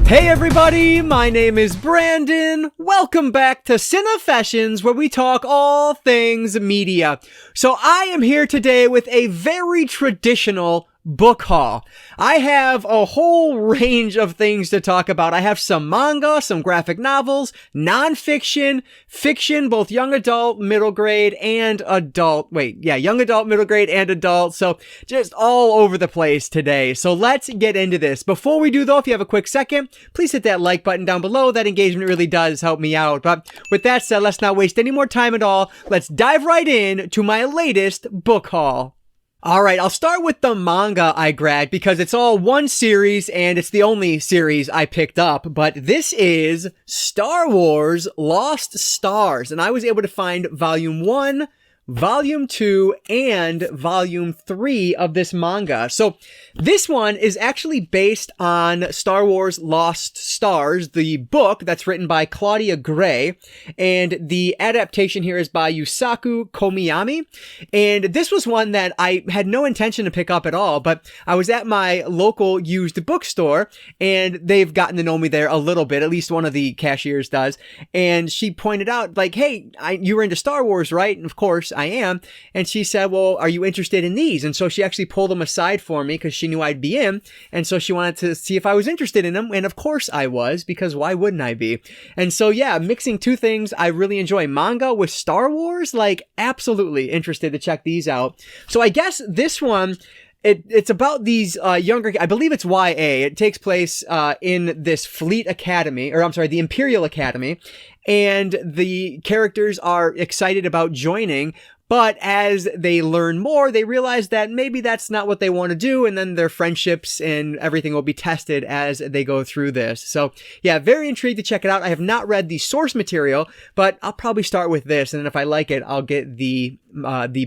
Hey everybody, my name is Brandon. Welcome back to Cinefessions, where we talk all things media. So I am here today with a very traditional book haul. I have a whole range of things to talk about. I have some manga, some graphic novels, non-fiction, fiction, both young adult, middle grade, and adult. Young adult, middle grade, and adult. So just all over the place today. So let's get into this. Before we do though, if you have a quick second, please hit that like button down below. That engagement really does help me out. But with that said, let's not waste any more time at all. Let's dive right in to my latest book haul. Alright, I'll start with the manga I grabbed because it's all one series and it's the only series I picked up, but this is Star Wars Lost Stars, and I was able to find Volume 1, Volume 2, and Volume 3 of this manga. So this one is actually based on Star Wars Lost Stars, the book that's written by Claudia Gray, and the adaptation here is by Yusaku Komiyami. And this was one that I had no intention to pick up at all, but I was at my local used bookstore, and they've gotten to know me there a little bit, at least one of the cashiers does, and she pointed out, like, hey, you were into Star Wars, right? And of course, I am. And she said, well, are you interested in these? And so she actually pulled them aside for me because she knew I'd be in. And so she wanted to see if I was interested in them. And of course I was, because why wouldn't I be? And so yeah, mixing two things I really enjoy, manga with Star Wars, like absolutely interested to check these out. So I guess this one, it's about these younger, I believe it's YA. It takes place in this Fleet Academy, or I'm sorry, the Imperial Academy. And the characters are excited about joining, but as they learn more, they realize that maybe that's not what they want to do, and then their friendships and everything will be tested as they go through this. So yeah, very intrigued to check it out. I have not read the source material, but I'll probably start with this, and then if I like it, I'll get the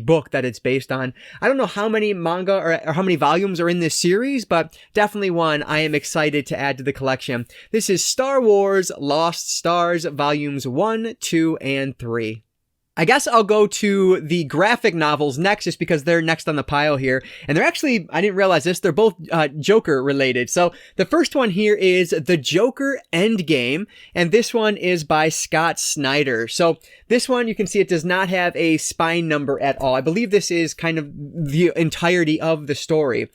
book that it's based on. I don't know how many manga or how many volumes are in this series, but definitely one I am excited to add to the collection. This is Star Wars Lost Stars, Volumes 1, 2, and 3. I guess I'll go to the graphic novels next, just because they're next on the pile here. And they're actually, I didn't realize this, they're both Joker related. So the first one here is The Joker Endgame, and this one is by Scott Snyder. So this one, you can see it does not have a spine number at all. I believe this is kind of the entirety of the story.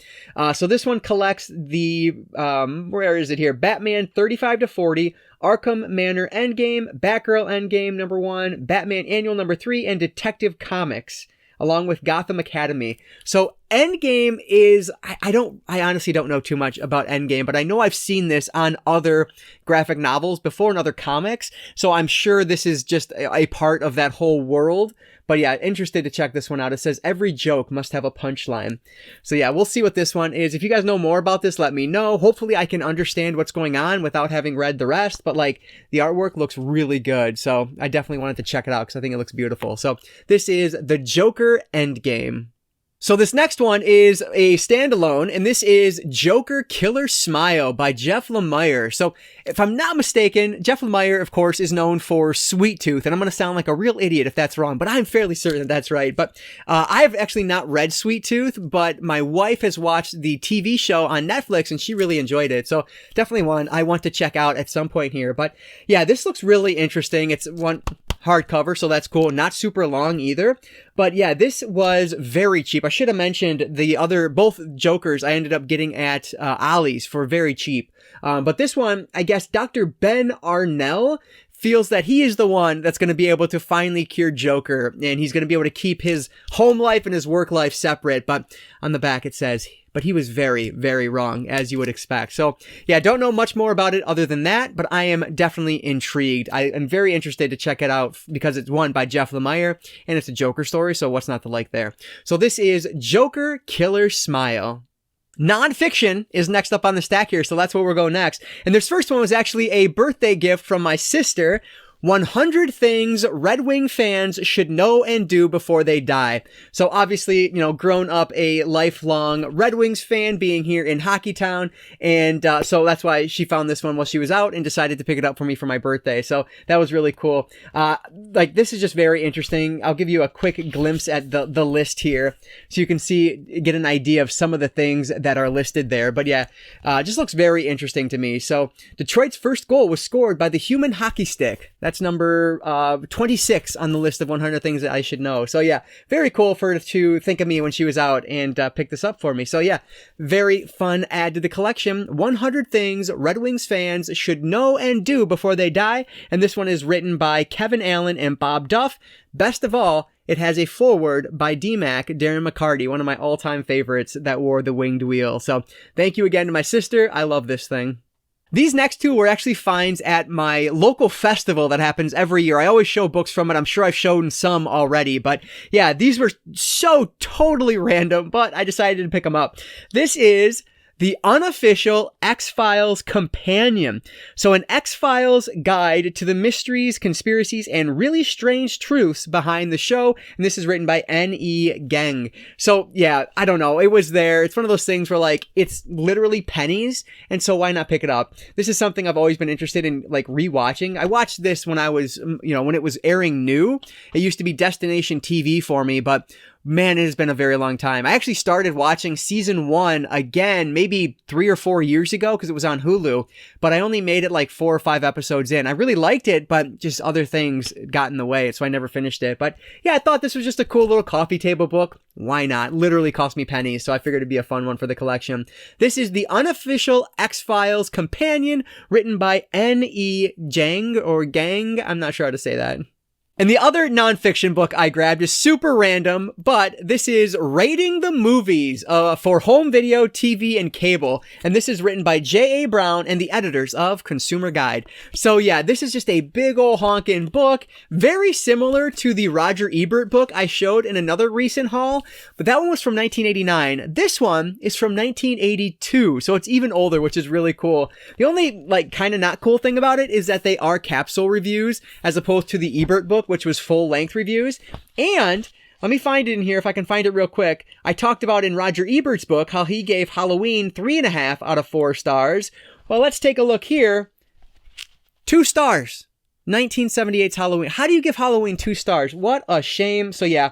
So this one collects the, where is it here? Batman 35 to 40, Arkham Manor Endgame, Batgirl Endgame number 1, Batman Annual number 3, and Detective Comics, along with Gotham Academy. So Endgame is, I honestly don't know too much about Endgame, but I know I've seen this on other graphic novels before and other comics, so I'm sure this is just a part of that whole world. But yeah, interested to check this one out. It says every joke must have a punchline. So yeah, we'll see what this one is. If you guys know more about this, let me know. Hopefully I can understand what's going on without having read the rest, but like the artwork looks really good. So I definitely wanted to check it out because I think it looks beautiful. So this is The Joker Endgame. So this next one is a standalone, and this is Joker Killer Smile by Jeff Lemire. So if I'm not mistaken, Jeff Lemire, of course, is known for Sweet Tooth, and I'm going to sound like a real idiot if that's wrong, but I'm fairly certain that that's right. But I've actually not read Sweet Tooth, but my wife has watched the TV show on Netflix, and she really enjoyed it. So definitely one I want to check out at some point here. But yeah, this looks really interesting. It's one hardcover, so that's cool. Not super long either. But yeah, this was very cheap. I should have mentioned the other, both Jokers I ended up getting at Ollie's for very cheap. But this one, I guess Dr. Ben Arnell feels that he is the one that's going to be able to finally cure Joker, and he's going to be able to keep his home life and his work life separate. But on the back it says, but he was very, very wrong, as you would expect. So yeah, don't know much more about it other than that, but I am definitely intrigued. I am very interested to check it out because it's one by Jeff Lemire and it's a Joker story, so what's not to like there? So this is Joker Killer Smile. Nonfiction is next up on the stack here, so that's where we'll go next. And this first one was actually a birthday gift from my sister. 100 Things Red Wing Fans Should Know and Do Before They Die. So obviously, grown up a lifelong Red Wings fan, being here in Hockeytown, and so that's why she found this one while she was out and decided to pick it up for me for my birthday. So that was really cool. This is just very interesting. I'll give you a quick glimpse at the list here so you can get an idea of some of the things that are listed there. But yeah, just looks very interesting to me. So Detroit's first goal was scored by the human hockey stick. That's number 26 on the list of 100 things that I should know. So yeah, very cool for her to think of me when she was out and pick this up for me. So yeah, very fun add to the collection. 100 Things Red Wings Fans Should Know and Do Before They Die. And this one is written by Kevin Allen and Bob Duff. Best of all, it has a foreword by D-Mac, Darren McCarty, one of my all-time favorites that wore the winged wheel. So thank you again to my sister. I love this thing. These next two were actually finds at my local festival that happens every year. I always show books from it. I'm sure I've shown some already, but yeah, these were so totally random, but I decided to pick them up. This is the Unofficial X-Files Companion. So an X-Files guide to the mysteries, conspiracies, and really strange truths behind the show. And this is written by N.E. Geng. So yeah, I don't know. It was there. It's one of those things where it's literally pennies. And so why not pick it up? This is something I've always been interested in rewatching. I watched this when I was, when it was airing new. It used to be Destination TV for me, but man, it has been a very long time. I actually started watching season 1 again, maybe 3 or 4 years ago because it was on Hulu, but I only made it 4 or 5 episodes in. I really liked it, but just other things got in the way, so I never finished it. But yeah, I thought this was just a cool little coffee table book. Why not? Literally cost me pennies, so I figured it'd be a fun one for the collection. This is the Unofficial X-Files Companion, written by N.E. Geng, or Gang. I'm not sure how to say that. And the other nonfiction book I grabbed is super random, but this is Rating the Movies for home video, TV, and cable. And this is written by J.A. Brown and the editors of Consumer Guide. So yeah, this is just a big ol' honkin' book, very similar to the Roger Ebert book I showed in another recent haul, but that one was from 1989. This one is from 1982, so it's even older, which is really cool. The only kind of not cool thing about it is that they are capsule reviews as opposed to the Ebert book, which was full-length reviews. And let me find it in here if I can find it real quick. I talked about in Roger Ebert's book how he gave Halloween 3.5 out of 4 stars. Well, let's take a look here. 2 stars. 1978's Halloween. How do you give Halloween 2 stars? What a shame. So yeah,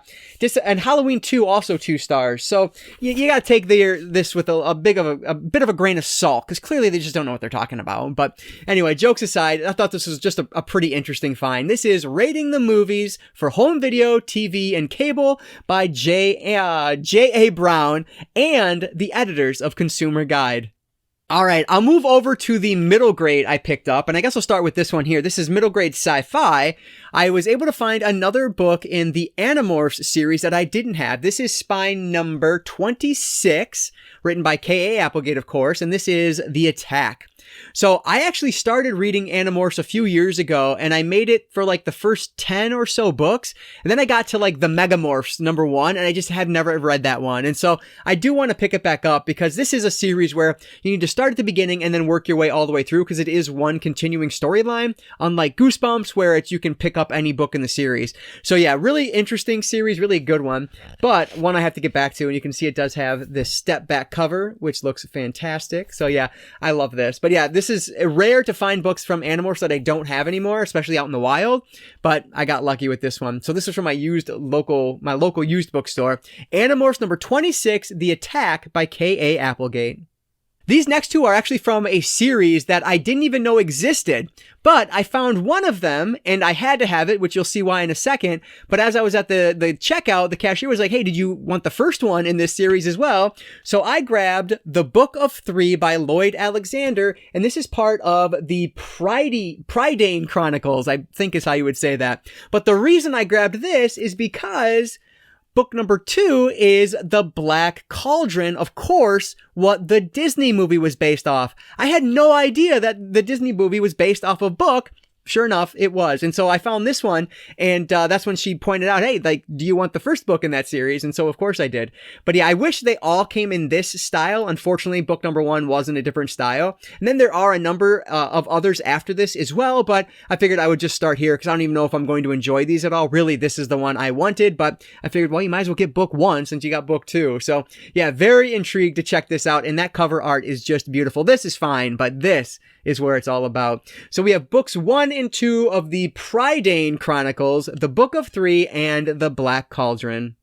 and Halloween 2 also 2 stars. So you gotta take this with a bit of a grain of salt, because clearly they just don't know what they're talking about. But anyway, jokes aside, I thought this was just a pretty interesting find. This is Rating the Movies for Home Video, TV, and Cable by J.A. Brown and the editors of Consumer Guide. All right, I'll move over to the middle grade I picked up, and I guess I'll start with this one here. This is middle grade Sci-Fi. I was able to find another book in the Animorphs series that I didn't have. This is spine number 26, written by K.A. Applegate, of course, and this is The Attack. So I actually started reading Animorphs a few years ago, and I made it for the first 10 or so books, and then I got to the Megamorphs number 1, and I just had never read that one. And so I do want to pick it back up, because this is a series where you need to start at the beginning and then work your way all the way through, because it is one continuing storyline, unlike Goosebumps, where you can pick up any book in the series. So yeah, really interesting series, really good one, but one I have to get back to, and you can see it does have this step back cover, which looks fantastic. So yeah, I love this. But yeah, this is rare to find books from Animorphs that I don't have anymore, especially out in the wild, but I got lucky with this one. So this is from my local used bookstore. Animorphs number 26, The Attack by K.A. Applegate. These next two are actually from a series that I didn't even know existed, but I found one of them and I had to have it, which you'll see why in a second. But as I was at the checkout, the cashier was like, hey, did you want the first one in this series as well? So I grabbed The Book of Three by Lloyd Alexander, and this is part of the Prydain Chronicles, I think is how you would say that. But the reason I grabbed this is because book number 2 is The Black Cauldron, of course, what the Disney movie was based off. I had no idea that the Disney movie was based off a book sure enough, it was. And so I found this one, and that's when she pointed out, hey, like, do you want the first book in that series? And so, of course, I did. But yeah, I wish they all came in this style. Unfortunately, book number 1 was in a different style. And then there are a number of others after this as well, but I figured I would just start here because I don't even know if I'm going to enjoy these at all. Really, this is the one I wanted, but I figured, well, you might as well get book 1 since you got book 2. So yeah, very intrigued to check this out. And that cover art is just beautiful. This is fine, but this is where it's all about. So we have books 1 and 2 of the Prydain Chronicles, the Book of 3, and the Black Cauldron.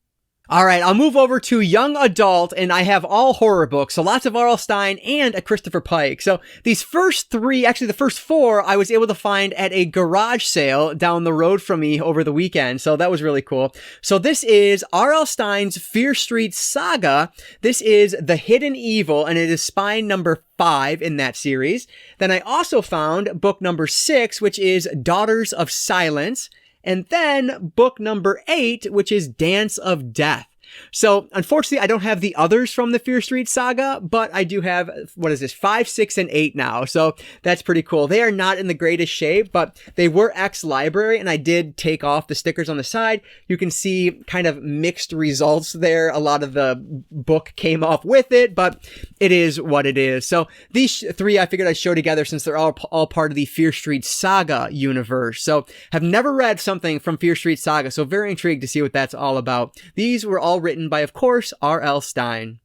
All right, I'll move over to young adult, and I have all horror books, so lots of R.L. Stine and a Christopher Pike. So these first 3, actually the first 4, I was able to find at a garage sale down the road from me over the weekend, so that was really cool. So this is R.L. Stine's Fear Street Saga. This is The Hidden Evil, and it is spine number 5 in that series. Then I also found book number 6, which is Daughters of Silence. And then book number 8, which is Dance of Death. So unfortunately, I don't have the others from the Fear Street Saga, but I do have, 5, 6, and 8 now. So that's pretty cool. They are not in the greatest shape, but they were ex-library, and I did take off the stickers on the side. You can see kind of mixed results there. A lot of the book came off with it, but it is what it is. So these 3 I figured I'd show together since they're all part of the Fear Street Saga universe. So have never read something from Fear Street Saga, so very intrigued to see what that's all about. These were all written by, of course, R.L. Stine.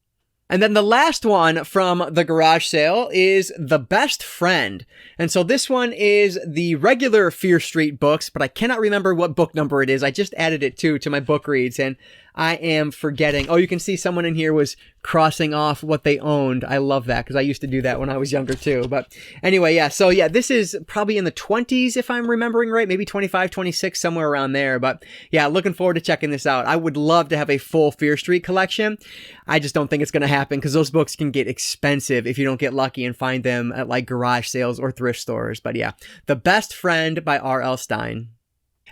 And then the last one from the garage sale is The Best Friend. And so this one is the regular Fear Street books, but I cannot remember what book number it is. I just added it to my book reads, and I am forgetting. Oh, you can see someone in here was crossing off what they owned. I love that because I used to do that when I was younger too. But anyway, yeah. So yeah, this is probably in the 20s if I'm remembering right. Maybe 25, 26, somewhere around there. But yeah, looking forward to checking this out. I would love to have a full Fear Street collection. I just don't think it's going to happen because those books can get expensive if you don't get lucky and find them at like garage sales or thrift stores. But yeah, The Best Friend by R.L. Stine.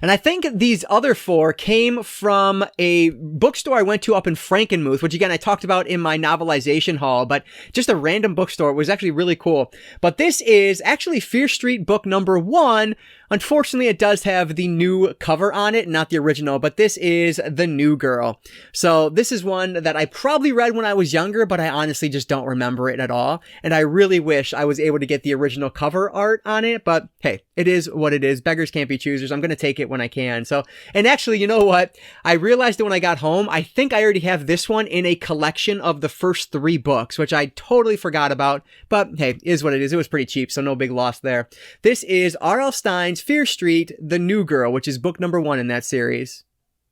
And I think these other 4 came from a bookstore I went to up in Frankenmuth, which again, I talked about in my novelization haul, but just a random bookstore. It was actually really cool. But this is actually Fear Street book number 1. Unfortunately, it does have the new cover on it, not the original, but this is The New Girl. So this is one that I probably read when I was younger, but I honestly just don't remember it at all. And I really wish I was able to get the original cover art on it, but hey, it is what it is. Beggars can't be choosers. I'm going to take it when I can. So, and actually, you know what? I realized it when I got home. I think I already have this one in a collection of the first 3 books, which I totally forgot about, but hey, is what it is. It was pretty cheap, so no big loss there. This is R.L. Stine's Fear Street, The New Girl, which is book number 1 in that series.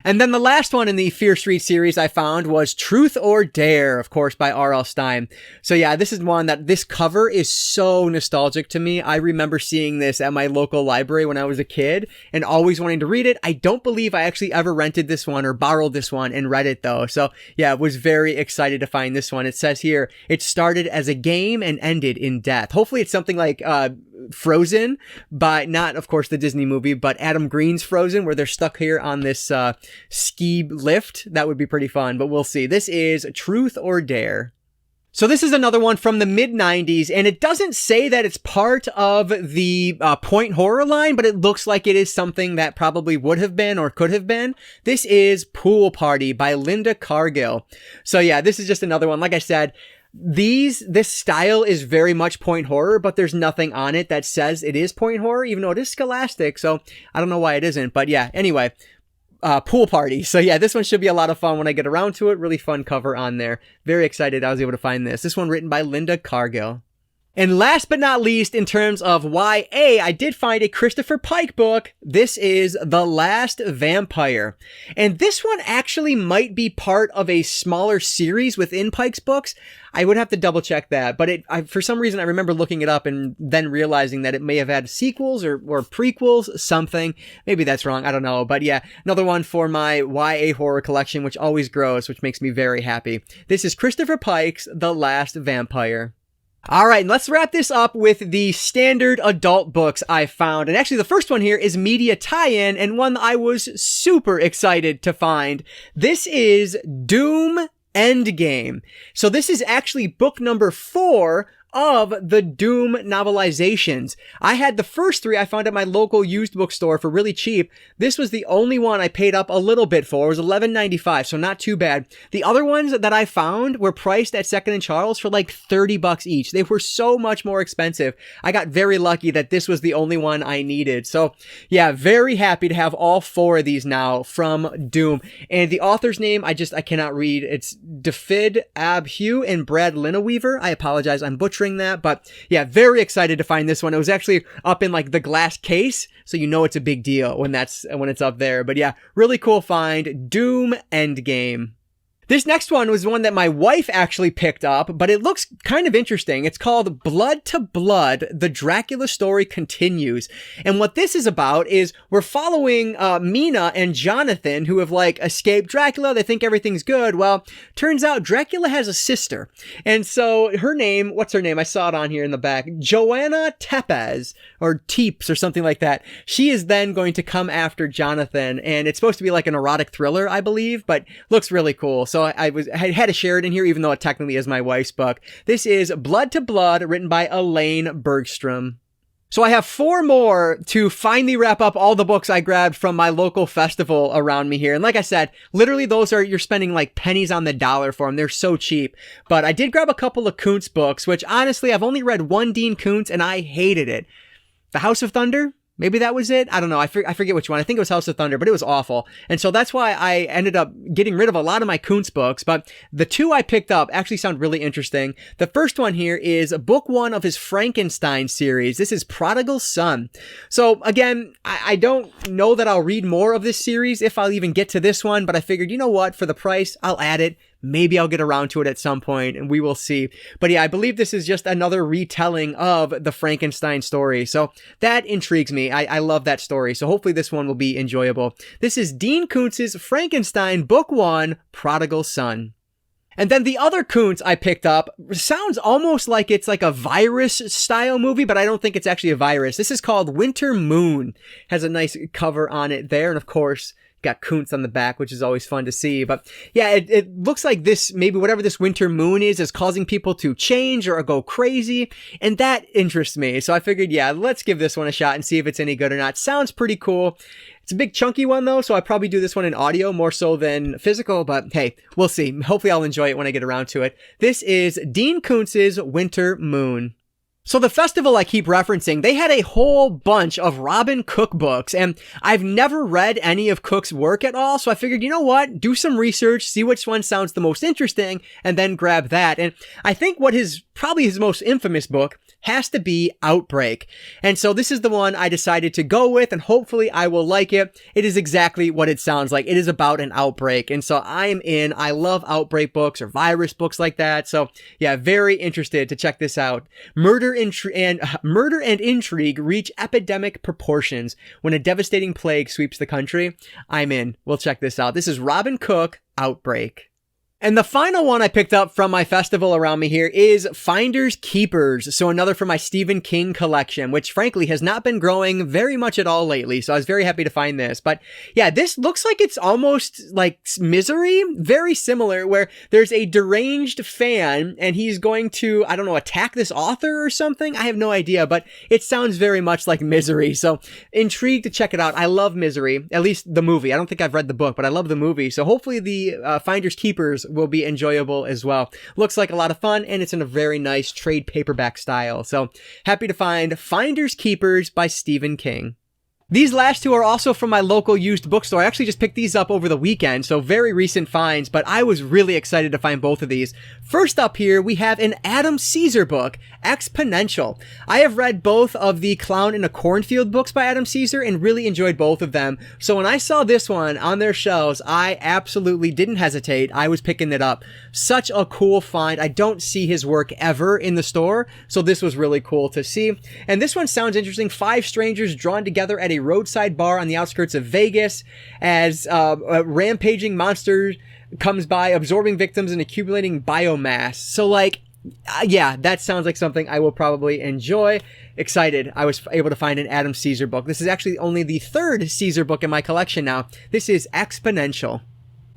And then the last one in the Fear Street series I found was Truth or Dare, of course, by R.L. Stine. So yeah, this is one that this cover is so nostalgic to me. I remember seeing this at my local library when I was a kid and always wanting to read it. I don't believe I actually ever rented this one or borrowed this one and read it though. So yeah, was very excited to find this one. It says here, it started as a game and ended in death. Hopefully it's something like, Frozen, by not, of course, the Disney movie, but Adam Green's Frozen, where they're stuck here on this ski lift. That would be pretty fun, but we'll see. This is Truth or Dare. So this is another one from the mid-90s, and it doesn't say that it's part of the point horror line, but it looks like it is something that probably would have been or could have been. This is Pool Party by Linda Cargill. So yeah, this is just another one. Like I said, this style is very much point horror, but there's nothing on it that says it is point horror, even though it is scholastic. So I don't know why it isn't, but yeah, anyway, Pool Party. So yeah, this one should be a lot of fun when I get around to it. Really fun cover on there. Very excited I was able to find this. This one written by Linda Cargill. And last but not least, in terms of YA, I did find a Christopher Pike book. This is The Last Vampire. And this one actually might be part of a smaller series within Pike's books. I would have to double check that, but for some reason I remember looking it up and then realizing that it may have had sequels or prequels, something. Maybe that's wrong, I don't know. But yeah, another one for my YA horror collection, which always grows, which makes me very happy. This is Christopher Pike's The Last Vampire. All right, let's wrap this up with the standard adult books I found. And actually, the first one here is media tie-in and one I was super excited to find. This is Doom Endgame. So this is actually book number 4 of the Doom novelizations. I had the first 3 I found at my local used bookstore for really cheap. This was the only one I paid up a little bit for. It was $11.95, so not too bad. The other ones that I found were priced at Second and Charles for like $30 each. They were so much more expensive. I got very lucky that this was the only one I needed. So yeah, very happy to have all 4 of these now from Doom. And the author's name, I cannot read. It's Dafydd Ab Hugh and Brad Lineweaver. I apologize, I'm butchering that, but yeah, very excited to find this one. It was actually up in like the glass case, so you know it's a big deal when it's up there. But yeah, really cool find. Doom Endgame. This next one was one that my wife actually picked up, but it looks kind of interesting. It's called Blood to Blood, The Dracula Story Continues. And what this is about is we're following Mina and Jonathan, who have like escaped Dracula. They think everything's good. Well, turns out Dracula has a sister. And so her name, what's her name? I saw it on here in the back. Joanna Tepes, or Teeps, or something like that. She is then going to come after Jonathan, and it's supposed to be like an erotic thriller, I believe, but looks really cool. So I had to share it in here, even though it technically is my wife's book. This is Blood to Blood, written by Elaine Bergstrom. So I have 4 more to finally wrap up all the books I grabbed from my local festival around me here. And like I said, literally you're spending like pennies on the dollar for them. They're so cheap. But I did grab a couple of Koontz books, which honestly, I've only read one Dean Koontz and I hated it. The House of Thunder? Maybe that was it. I don't know. I forget which one. I think it was House of Thunder, but it was awful. And so that's why I ended up getting rid of a lot of my Koontz books. But the 2 I picked up actually sound really interesting. The first one here is book 1 of his Frankenstein series. This is Prodigal Son. So again, I don't know that I'll read more of this series if I'll even get to this one, but I figured, you know what? For the price, I'll add it. Maybe I'll get around to it at some point, and we will see. But yeah, I believe this is just another retelling of the Frankenstein story. So that intrigues me. I love that story. So hopefully this one will be enjoyable. This is Dean Koontz's Frankenstein, Book 1, Prodigal Son. And then the other Koontz I picked up sounds almost like it's like a virus style movie, but I don't think it's actually a virus. This is called Winter Moon. Has a nice cover on it there. And of course, got Koontz on the back, which is always fun to see. But yeah, it looks like this, maybe whatever this winter moon is causing people to change or go crazy. And that interests me. So I figured, yeah, let's give this one a shot and see if it's any good or not. Sounds pretty cool. It's a big chunky one though, so I probably do this one in audio more so than physical, but hey, we'll see. Hopefully I'll enjoy it when I get around to it. This is Dean Koontz's Winter Moon. So the festival I keep referencing, they had a whole bunch of Robin Cook books, and I've never read any of Cook's work at all, so I figured, you know what, do some research, see which one sounds the most interesting, and then grab that. And I think what probably his most infamous book has to be Outbreak. And so this is the one I decided to go with, and hopefully I will like it. It is exactly what it sounds like. It is about an outbreak, and so I am in. I love outbreak books or virus books like that, so yeah, very interested to check this out. Murder and intrigue reach epidemic proportions when a devastating plague sweeps the country. I'm in. We'll check this out. This is Robin Cook, Outbreak. And the final one I picked up from my festival around me here is Finders Keepers. So another from my Stephen King collection, which frankly has not been growing very much at all lately. So I was very happy to find this. But yeah, this looks like it's almost like Misery. Very similar, where there's a deranged fan and he's going to, I don't know, attack this author or something. I have no idea, but it sounds very much like Misery. So intrigued to check it out. I love Misery, at least the movie. I don't think I've read the book, but I love the movie. So hopefully the Finders Keepers will be enjoyable as well. Looks like a lot of fun, and it's in a very nice trade paperback style. So happy to find Finders Keepers by Stephen King. These last 2 are also from my local used bookstore. I actually just picked these up over the weekend, so very recent finds, but I was really excited to find both of these. First up here, we have an Adam Caesar book, Exponential. I have read both of the Clown in a Cornfield books by Adam Caesar and really enjoyed both of them. So when I saw this one on their shelves, I absolutely didn't hesitate. I was picking it up. Such a cool find. I don't see his work ever in the store, so this was really cool to see. And this one sounds interesting. 5 strangers drawn together at a roadside bar on the outskirts of Vegas as a rampaging monster comes by, absorbing victims and accumulating biomass. So like, yeah, that sounds like something I will probably enjoy. Excited I was able to find an Adam Caesar book. This is actually only the 3rd Caesar book in my collection now. This is Exponential.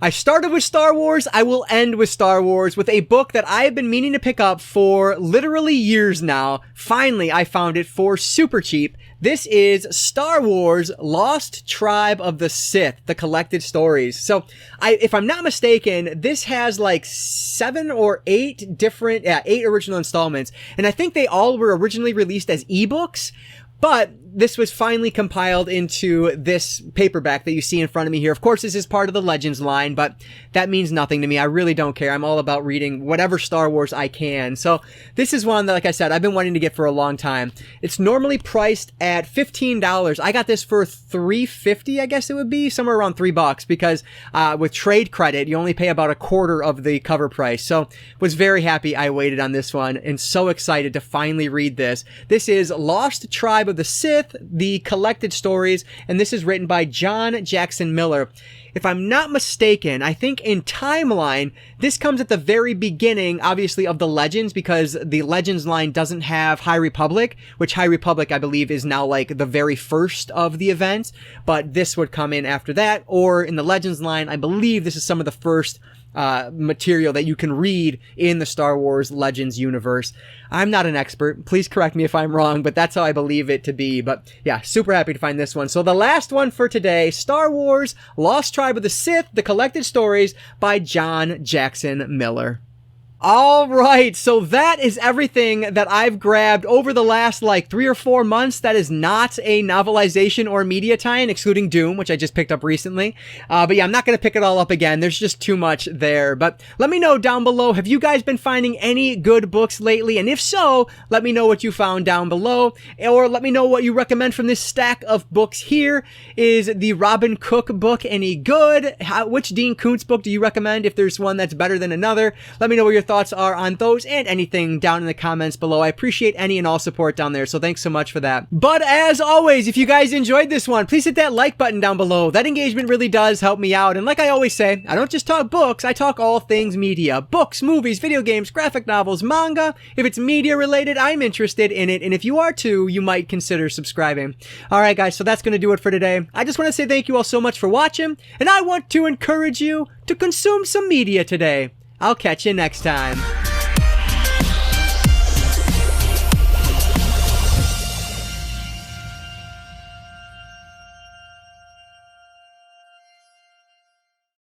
I started with Star Wars, I will end with Star Wars, with a book that I have been meaning to pick up for literally years now. Finally, I found it for super cheap. This is Star Wars Lost Tribe of the Sith, the collected stories. So, if I'm not mistaken, this has like 7 or 8 different, 8 original installments, and I think they all were originally released as ebooks. But this was finally compiled into this paperback that you see in front of me here. Of course, this is part of the Legends line, but that means nothing to me. I really don't care. I'm all about reading whatever Star Wars I can. So this is one that, like I said, I've been wanting to get for a long time. It's normally priced at $15. I got this for $3.50, I guess it would be, somewhere around $3, because with trade credit, you only pay about a quarter of the cover price. So was very happy I waited on this one, and so excited to finally read this. This is Lost Tribe of the Sith, the collected stories, and this is written by John Jackson Miller. If I'm not mistaken, I think in timeline, this comes at the very beginning, obviously, of the Legends, because the Legends line doesn't have High Republic, which High Republic, I believe, is now like the very first of the events, but this would come in after that, or in the Legends line, I believe this is some of the first material that you can read in the Star Wars Legends universe. I'm not an expert. Please correct me if I'm wrong, but that's how I believe it to be. But yeah, super happy to find this one. So the last one for today, Star Wars Lost Tribe of the Sith, the collected stories by John Jackson Miller. All right, so that is everything that I've grabbed over the last like 3 or 4 months that is not a novelization or media tie-in, excluding Doom, which I just picked up recently. But yeah, I'm not going to pick it all up again. There's just too much there. But let me know down below, have you guys been finding any good books lately? And if so, let me know what you found down below. Or let me know what you recommend from this stack of books here. Is the Robin Cook book any good? Which Dean Koontz book do you recommend if there's one that's better than another? Let me know what your thoughts are on those and anything down in the comments below. I appreciate any and all support down there, so thanks so much for that. But as always, if you guys enjoyed this one, please hit that like button down below. That engagement really does help me out. And like I always say, I don't just talk books, I talk all things media. Books, movies, video games, graphic novels, manga. If it's media related, I'm interested in it. And if you are too, you might consider subscribing. Alright guys, so that's going to do it for today. I just want to say thank you all so much for watching, and I want to encourage you to consume some media today. I'll catch you next time.